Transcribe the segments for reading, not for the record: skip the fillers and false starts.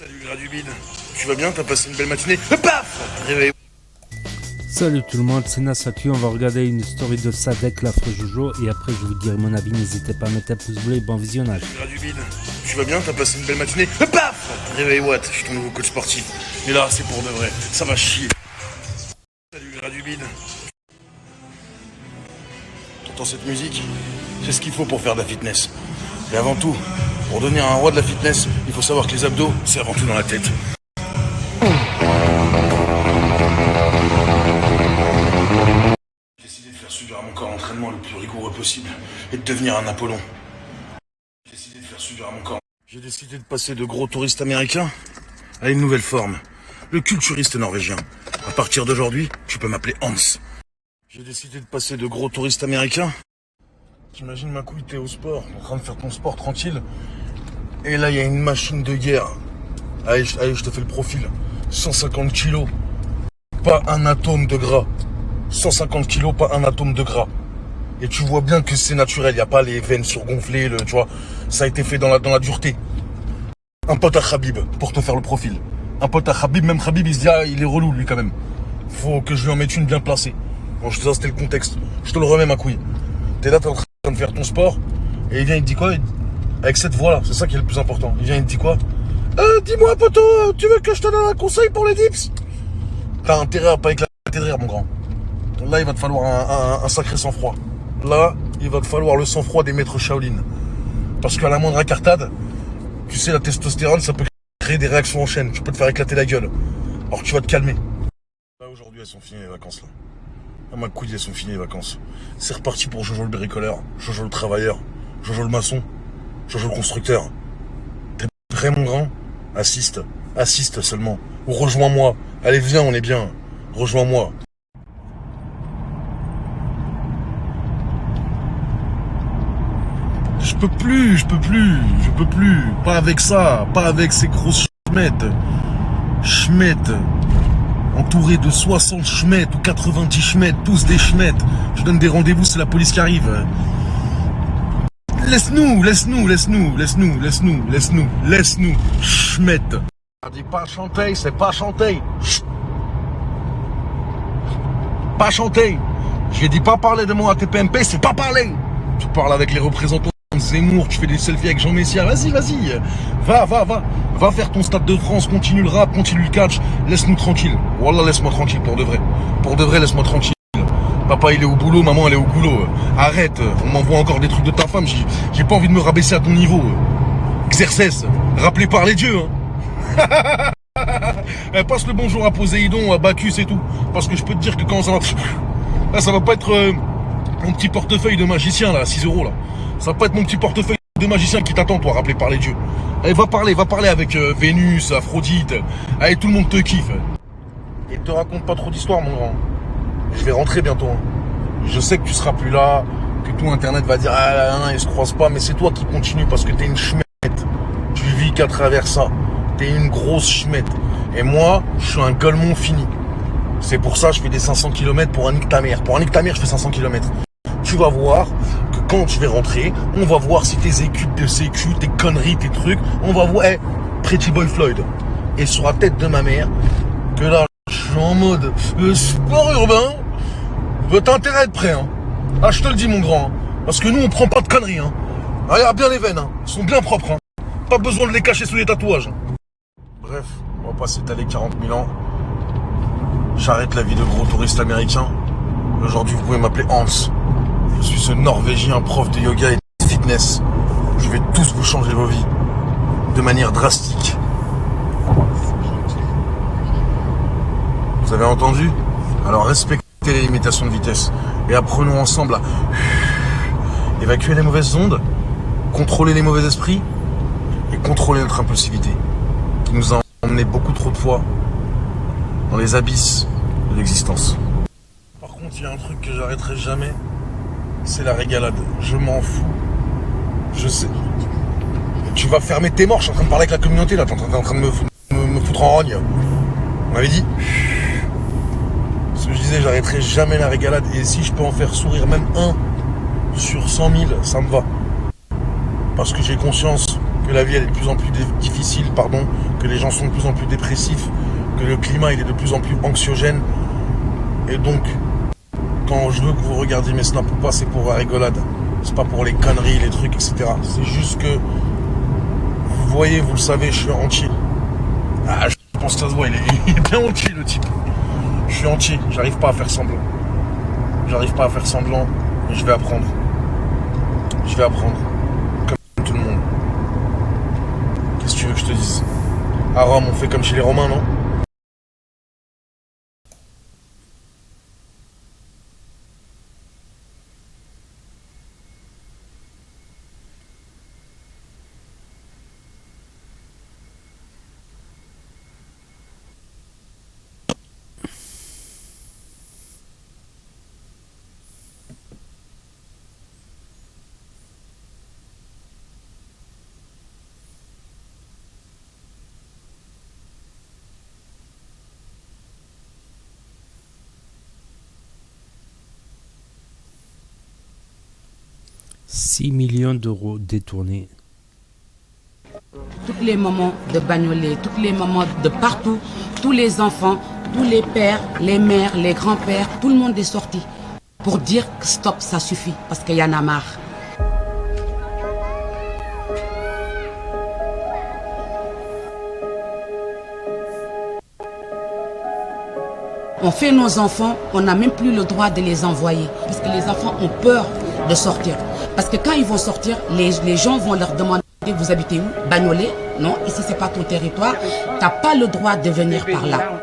Salut Gradubide, tu vas bien? T'as passé une belle matinée? Paf! Réveil. Salut tout le monde, c'est Nasaki, on va regarder une story de Sadek, l'affreux Jojo, et après je vous dirai mon avis, n'hésitez pas à mettre un pouce bleu et bon visionnage. Gradubide, tu vas bien? T'as passé une belle matinée? Paf! Réveil Watt, je suis ton nouveau coach sportif. Mais là, c'est pour de vrai, ça va chier. Salut Gradubide. T'entends cette musique? C'est ce qu'il faut pour faire de la fitness. Et avant tout, pour devenir un roi de la fitness, il faut savoir que les abdos, c'est avant tout dans la tête. J'ai décidé de faire subir à mon corps l'entraînement le plus rigoureux possible et de devenir un Apollon. J'ai décidé de faire subir à mon corps. J'ai décidé de passer de gros touriste américain à une nouvelle forme, le culturiste norvégien. À partir d'aujourd'hui, tu peux m'appeler Hans. J'ai décidé de passer de gros touriste américain. T'imagines ma couille, t'es au sport, en train de faire ton sport tranquille. Et là, il y a une machine de guerre. Allez, je te fais le profil. 150 kilos, pas un atome de gras. 150 kilos, pas un atome de gras. Et tu vois bien que c'est naturel, il n'y a pas les veines surgonflées, tu vois. Ça a été fait dans la dureté. Un pote à Khabib, pour te faire le profil. Un pote à Khabib, même Khabib, il se dit, ah, il est relou, lui, quand même. Faut que je lui en mette une bien placée. Bon, ça, c'était le contexte. Je te le remets, ma couille. T'es là, t'es en train de faire ton sport, et il vient, il te dit quoi? Avec cette voix-là, c'est ça qui est le plus important. Il vient, il te dit quoi? Dis-moi, poto, tu veux que je te donne un conseil pour les dips? T'as intérêt à pas éclater de rire, mon grand. Là, il va te falloir un sacré sang-froid. Là, il va te falloir le sang-froid des maîtres Shaolin. Parce qu'à la moindre incartade, tu sais, la testostérone, ça peut créer des réactions en chaîne. Tu peux te faire éclater la gueule. Alors tu vas te calmer. Là, aujourd'hui, elles sont finies les vacances, là. À ma couille, elles sont finies les vacances. C'est reparti pour Jojo le bricoleur, Jojo le travailleur, Jojo le maçon, Jojo le constructeur. T'es prêt, mon grand? Assiste seulement. Ou rejoins-moi. Allez, viens, on est bien. Rejoins-moi. Je peux plus. Pas avec ça, pas avec ces grosses schmettes. Entouré de 60 schmettes ou 90 schmettes, tous des schmettes. Je donne des rendez-vous, c'est la police qui arrive. Laisse-nous. Schmettes. On dit pas chanter, c'est pas chanter. Pas chanter. J'ai dit pas parler de moi à TPMP, c'est pas parler. Tu parles avec les représentants de Zemmour, tu fais des selfies avec Jean Messia. Vas-y. Va faire ton Stade de France, continue le rap, continue le catch. Laisse-nous tranquille. Wallah, laisse-moi tranquille pour de vrai. Pour de vrai, laisse-moi tranquille. Papa, il est au boulot, maman, elle est au boulot. Arrête, on m'envoie encore des trucs de ta femme. J'ai pas envie de me rabaisser à ton niveau. Xerxès, rappelé par les dieux. Hein. Passe le bonjour à Poséidon, à Bacchus et tout. Parce que je peux te dire que quand ça va... Là, ça va pas être mon petit portefeuille de magicien, là, à 6 €, là. Ça va pas être mon petit portefeuille de magicien qui t'attend, toi, rappelé par les dieux. Allez, va parler avec Vénus, Aphrodite. Allez, tout le monde te kiffe. Et te raconte pas trop d'histoires, mon grand. Je vais rentrer bientôt. Hein. Je sais que tu seras plus là, que tout Internet va dire ah, ils se croisent pas, mais c'est toi qui continue parce que t'es une schmette. Tu vis qu'à travers ça. T'es une grosse schmette. Et moi, je suis un golemon fini. C'est pour ça que je fais des 500 km pour un nique ta mère. Pour un nique ta mère, je fais 500 km. Tu vas voir que quand je vais rentrer, on va voir si tes écus de sécu, tes conneries, tes trucs, on va voir Pretty Boy Floyd. Et sur la tête de ma mère, que là, je suis en mode sport urbain. T'as intérêt à être prêt, hein. Ah, je te le dis, mon grand. Hein. Parce que nous, on prend pas de conneries, hein. Ah, regarde bien les veines, hein. Elles sont bien propres, hein. Pas besoin de les cacher sous les tatouages. Hein. Bref, on va pas s'étaler 40 000 ans. J'arrête la vie de gros touriste américain. Aujourd'hui, vous pouvez m'appeler Hans. Je suis ce Norvégien prof de yoga et de fitness. Je vais tous vous changer vos vies. De manière drastique. Vous avez entendu? Alors respectez les limitations de vitesse. Et apprenons ensemble à évacuer les mauvaises ondes, contrôler les mauvais esprits et contrôler notre impulsivité. Qui nous a emmené beaucoup trop de fois dans les abysses de l'existence. Par contre, il y a un truc que j'arrêterai jamais, c'est la régalade. Je m'en fous. Je sais. Tu vas fermer tes morts, je suis en train de parler avec la communauté là, t'es en train de me foutre en rogne. On m'avait dit. Ce que je disais, j'arrêterai jamais la régalade. Et si je peux en faire sourire même un sur 100 000, ça me va. Parce que j'ai conscience que la vie elle est de plus en plus difficile, que les gens sont de plus en plus dépressifs, que le climat il est de plus en plus anxiogène. Et donc, quand je veux que vous regardiez mes snaps ou pas, c'est pour la rigolade. C'est pas pour les conneries, les trucs, etc. C'est juste que, vous voyez, vous le savez, je suis entier. Ah, je pense que ça se voit, il est bien entier le type. Je suis entier, j'arrive pas à faire semblant. J'arrive pas à faire semblant, mais je vais apprendre. Je vais apprendre. Comme tout le monde. Qu'est-ce que tu veux que je te dise? À Rome, on fait comme chez les Romains, non? « 6 millions d'euros détournés. » Tous les mamans de Bagnolet, toutes les mamans de partout, tous les enfants, tous les pères, les mères, les grands-pères, tout le monde est sorti pour dire que stop, ça suffit, parce qu'il y en a marre. On fait nos enfants, on n'a même plus le droit de les envoyer, parce que les enfants ont peur de sortir. Parce que quand ils vont sortir, les gens vont leur demander « Vous habitez où? Bagnolet? Non, ici c'est pas ton territoire, t'as pas le droit de venir par là. »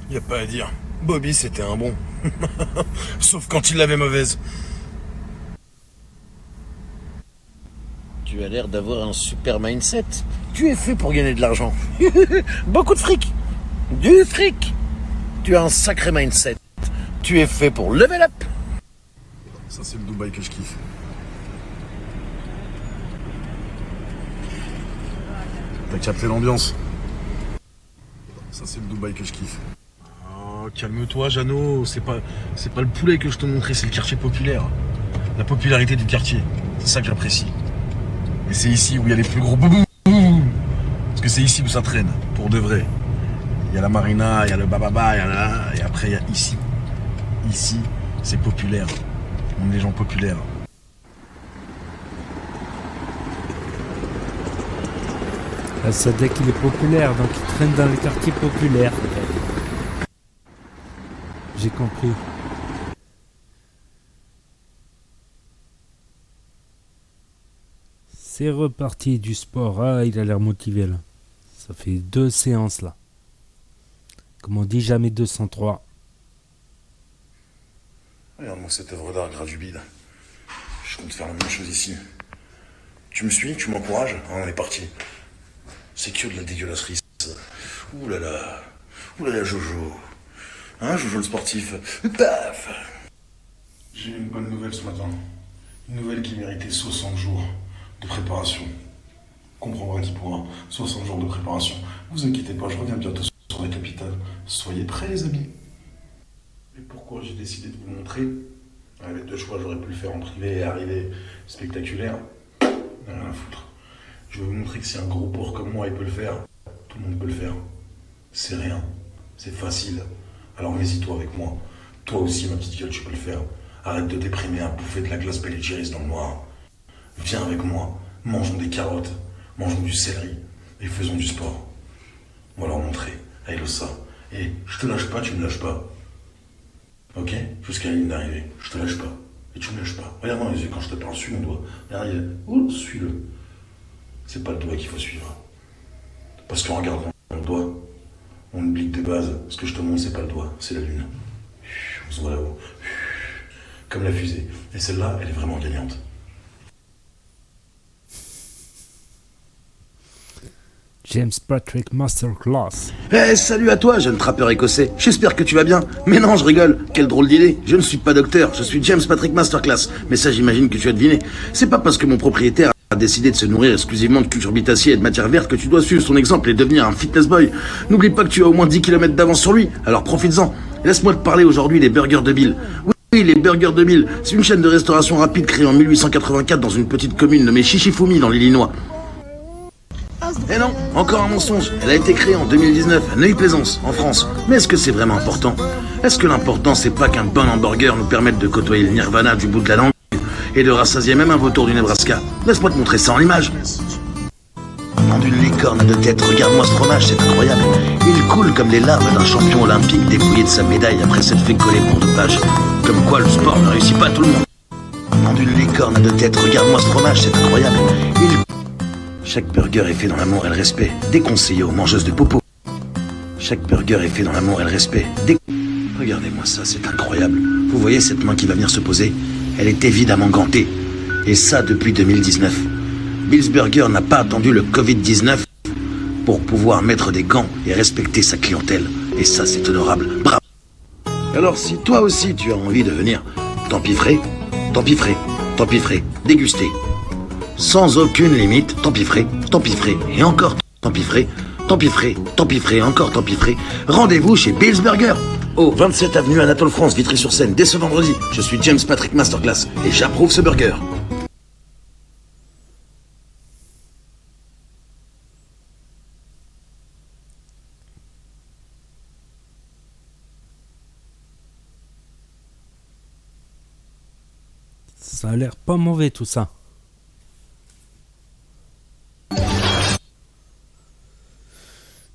Y a pas à dire. Bobby, c'était un bon. Sauf quand il l'avait mauvaise. Tu as l'air d'avoir un super mindset. Tu es fait pour gagner de l'argent. Beaucoup de fric. Du fric. Tu as un sacré mindset. Tu es fait pour level up. Ça, c'est le Dubaï que je kiffe. T'as capté l'ambiance. Ça, c'est le Dubaï que je kiffe. Oh, calme-toi, Jeannot. C'est pas le poulet que je te montrais, c'est le quartier populaire. La popularité du quartier. C'est ça que j'apprécie. Et c'est ici où il y a les plus gros boubou. Parce que c'est ici où ça traîne, pour de vrai. Il y a la marina, il y a le bababa, il y a là, et après il y a ici. Ici, c'est populaire. On est des gens populaires. La Sadek, il est populaire, donc il traîne dans les quartiers populaires. En fait. J'ai compris. C'est reparti du sport. Ah, il a l'air motivé là. Ça fait 2 séances là. Comme on dit, jamais 203. Regarde-moi cette œuvre d'art gras du bide. Je compte faire la même chose ici. Tu me suis, tu m'encourages? On est parti. C'est que de la dégueulasserie. Ouh là là, Jojo. Hein, Jojo le sportif. Paf. J'ai eu une bonne nouvelle ce matin. Une nouvelle qui méritait 60 jours de préparation. Comprendra qui pourra. 60 jours de préparation. Vous inquiétez pas, je reviens bientôt sur la capitale. Soyez prêts les amis. Et pourquoi j'ai décidé de vous le montrer? Avec 2 choix, j'aurais pu le faire en privé et arriver spectaculaire. Rien à foutre. Je vais vous montrer que si un gros porc comme moi il peut le faire, tout le monde peut le faire. C'est rien. C'est facile. Alors mets-y toi avec moi. Toi aussi, ma petite gueule, tu peux le faire. Arrête de déprimer à bouffer de la glace Ben et Jerry's dans le noir. Viens avec moi, mangeons des carottes, mangeons du céleri et faisons du sport. On va leur montrer. Allez, ça. Et je te lâche pas, tu me lâches pas. Ok? Jusqu'à la ligne d'arrivée. Je te lâche pas. Et tu me lâches pas. Regarde dans les yeux quand je te parle, suis mon doigt. Regarde, suis-le. C'est pas le doigt qu'il faut suivre. Parce qu'en regardant le doigt, on oublie que de base, ce que je te montre, c'est pas le doigt, c'est la lune. On se voit là-haut. Comme la fusée. Et celle-là, elle est vraiment gagnante. James Patrick Masterclass. Salut à toi, jeune trappeur écossais. J'espère que tu vas bien. Mais non, je rigole. Quelle drôle d'idée. Je ne suis pas docteur, je suis James Patrick Masterclass. Mais ça, j'imagine que tu as deviné. C'est pas parce que mon propriétaire a décidé de se nourrir exclusivement de cucurbitacées et de matière verte que tu dois suivre son exemple et devenir un fitness boy. N'oublie pas que tu as au moins 10 km d'avance sur lui. Alors profites-en. Laisse-moi te parler aujourd'hui des burgers de Bill. Oui, les Burgers de Bill. C'est une chaîne de restauration rapide créée en 1884 dans une petite commune nommée Chichifumi dans l'Illinois. Eh non, encore un mensonge. Elle a été créée en 2019 à Neuilly-Plaisance, en France. Mais est-ce que c'est vraiment important? Est-ce que l'important, c'est pas qu'un bon hamburger nous permette de côtoyer le nirvana du bout de la langue et de rassasier même un vautour du Nebraska? Laisse-moi te montrer ça en image. Nom d'une licorne de tête, regarde-moi ce fromage, c'est incroyable. Il coule comme les larmes d'un champion olympique dépouillé de sa médaille après s'être fait coller pour dopage. Comme quoi le sport ne réussit pas à tout le monde. Nom d'une licorne de tête, regarde-moi ce fromage, c'est incroyable. Chaque burger est fait dans l'amour et le respect, déconseillé aux mangeuses de popo. Chaque burger est fait dans l'amour et le respect. Regardez-moi ça, c'est incroyable. Vous voyez cette main qui va venir se poser? Elle est évidemment gantée. Et ça depuis 2019. Bill's Burger n'a pas attendu le Covid-19 pour pouvoir mettre des gants et respecter sa clientèle. Et ça, c'est honorable. Bravo. Alors si toi aussi tu as envie de venir t'empiffrer, déguster. Sans aucune limite, t'empiffrer, et encore t'empiffrer, encore t'empiffrer. Rendez-vous chez Bill's Burger, au 27 avenue Anatole France, Vitry-sur-Seine, dès ce vendredi. Je suis James Patrick Masterclass et j'approuve ce burger. Ça a l'air pas mauvais tout ça.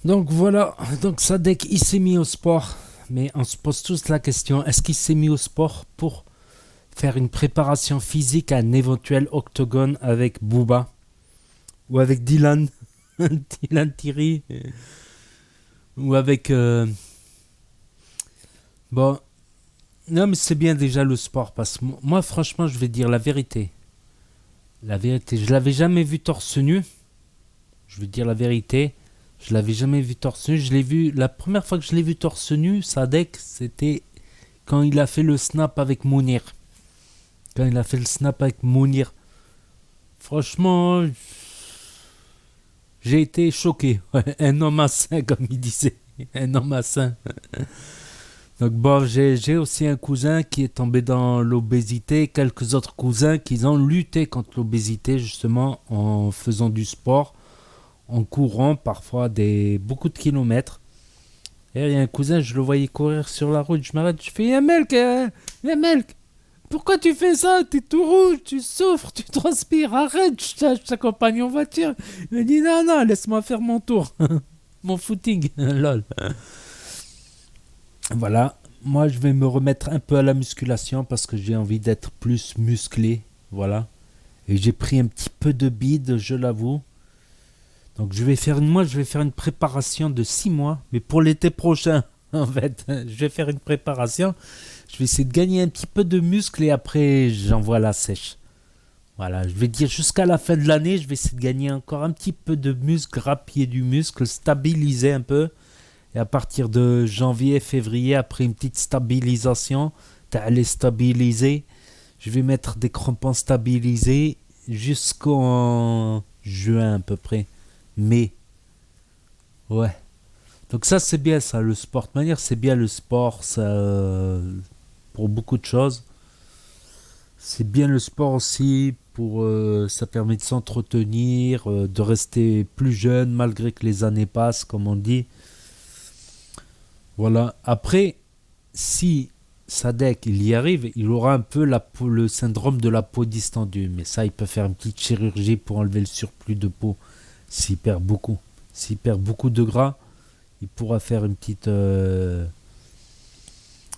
Donc voilà, donc Sadek il s'est mis au sport, mais on se pose tous la question, est-ce qu'il s'est mis au sport pour faire une préparation physique à un éventuel octogone avec Booba ou avec Dylan, Dylan Thierry, ou avec... Bon, non mais c'est bien déjà le sport, parce que moi franchement je vais dire la vérité. La vérité, je l'avais jamais vu torse nu, je vais dire la vérité. Je l'avais jamais vu torse nu. Je l'ai vu, la première fois que je l'ai vu torse nu, Sadek, c'était quand il a fait le snap avec Mounir. Franchement, j'ai été choqué. Ouais, un homme à sain, comme il disait. Un homme à sain. Donc bon, j'ai aussi un cousin qui est tombé dans l'obésité. Quelques autres cousins qui ont lutté contre l'obésité, justement, en faisant du sport. En courant parfois beaucoup de kilomètres. Et il y a un cousin, je le voyais courir sur la route, je m'arrête, je fais Melk, pourquoi tu fais ça? T'es tout rouge, tu souffres, tu transpires, arrête, je t'accompagne en voiture. Il me dit non, laisse-moi faire mon tour. Mon footing, lol. Voilà, moi je vais me remettre un peu à la musculation parce que j'ai envie d'être plus musclé. Voilà. Et j'ai pris un petit peu de bide, je l'avoue. Donc je vais faire une préparation de 6 mois, mais pour l'été prochain, en fait. Je vais faire une préparation. Je vais essayer de gagner un petit peu de muscle et après j'envoie la sèche. Voilà, je vais dire jusqu'à la fin de l'année, je vais essayer de gagner encore un petit peu de muscle, grappiller du muscle, stabiliser un peu. Et à partir de janvier, février, après une petite stabilisation, t'allais stabiliser. Je vais mettre des crampons stabilisés jusqu'en juin à peu près. Mais, ouais. Donc ça c'est bien ça, le sport. De manière c'est bien le sport, ça, pour beaucoup de choses. C'est bien le sport aussi, ça permet de s'entretenir, de rester plus jeune malgré que les années passent, comme on dit. Voilà. Après, si Sadek, il y arrive, il aura un peu le syndrome de la peau distendue. Mais ça, il peut faire une petite chirurgie pour enlever le surplus de peau s'il perd beaucoup. S'il perd beaucoup de gras, il pourra faire une petite...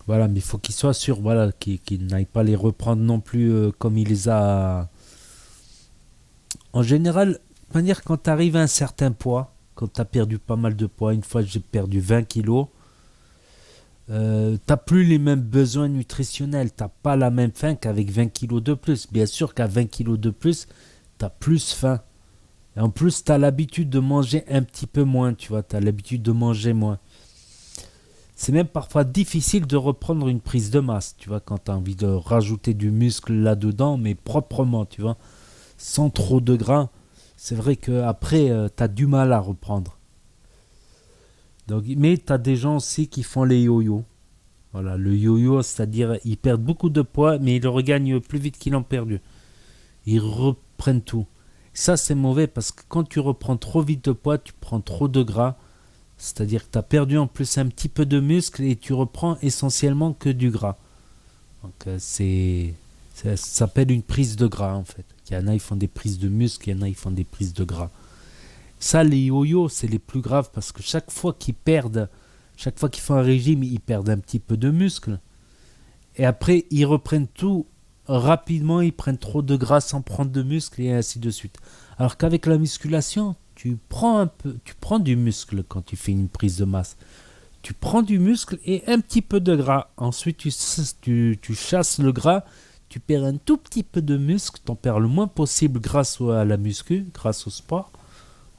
Voilà, mais il faut qu'il soit sûr, voilà, qu'il n'aille pas les reprendre non plus comme il les a... En général, manière, quand tu arrives à un certain poids, quand tu as perdu pas mal de poids, une fois j'ai perdu 20 kilos, t'as plus les mêmes besoins nutritionnels, t'as pas la même faim qu'avec 20 kilos de plus. Bien sûr qu'à 20 kilos de plus, t'as plus faim. Et en plus, t'as l'habitude de manger un petit peu moins, tu vois, t'as l'habitude de manger moins. C'est même parfois difficile de reprendre une prise de masse, tu vois, quand t'as envie de rajouter du muscle là-dedans, mais proprement, tu vois, sans trop de gras. C'est vrai qu'après, t'as du mal à reprendre. Donc, mais tu as des gens aussi qui font les yo-yo. Voilà, le yo-yo, c'est-à-dire ils perdent beaucoup de poids, mais ils le regagnent plus vite qu'ils l'ont perdu. Ils reprennent tout. Ça, c'est mauvais parce que quand tu reprends trop vite de poids, tu prends trop de gras. C'est-à-dire que tu as perdu en plus un petit peu de muscle et tu reprends essentiellement que du gras. Donc, ça s'appelle une prise de gras en fait. Il y en a, ils font des prises de muscle, il y en a, ils font des prises de gras. Ça, les yo-yo, c'est les plus graves parce que chaque fois qu'ils font un régime, ils perdent un petit peu de muscle. Et après, ils reprennent tout rapidement, ils prennent trop de gras sans prendre de muscle et ainsi de suite. Alors qu'avec la musculation, tu prends du muscle quand tu fais une prise de masse. Tu prends du muscle et un petit peu de gras. Ensuite, tu chasses le gras, tu perds un tout petit peu de muscle, tu en perds le moins possible grâce à la muscu, grâce au sport.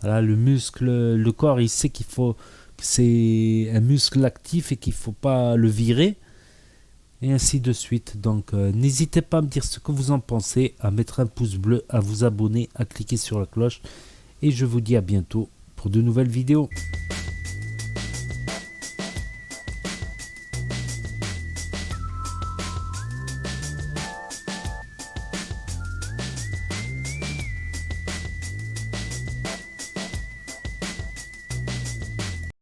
Voilà, le muscle, le corps, il sait que c'est un muscle actif et qu'il ne faut pas le virer. Et ainsi de suite. Donc, n'hésitez pas à me dire ce que vous en pensez, à mettre un pouce bleu, à vous abonner, à cliquer sur la cloche. Et je vous dis à bientôt pour de nouvelles vidéos.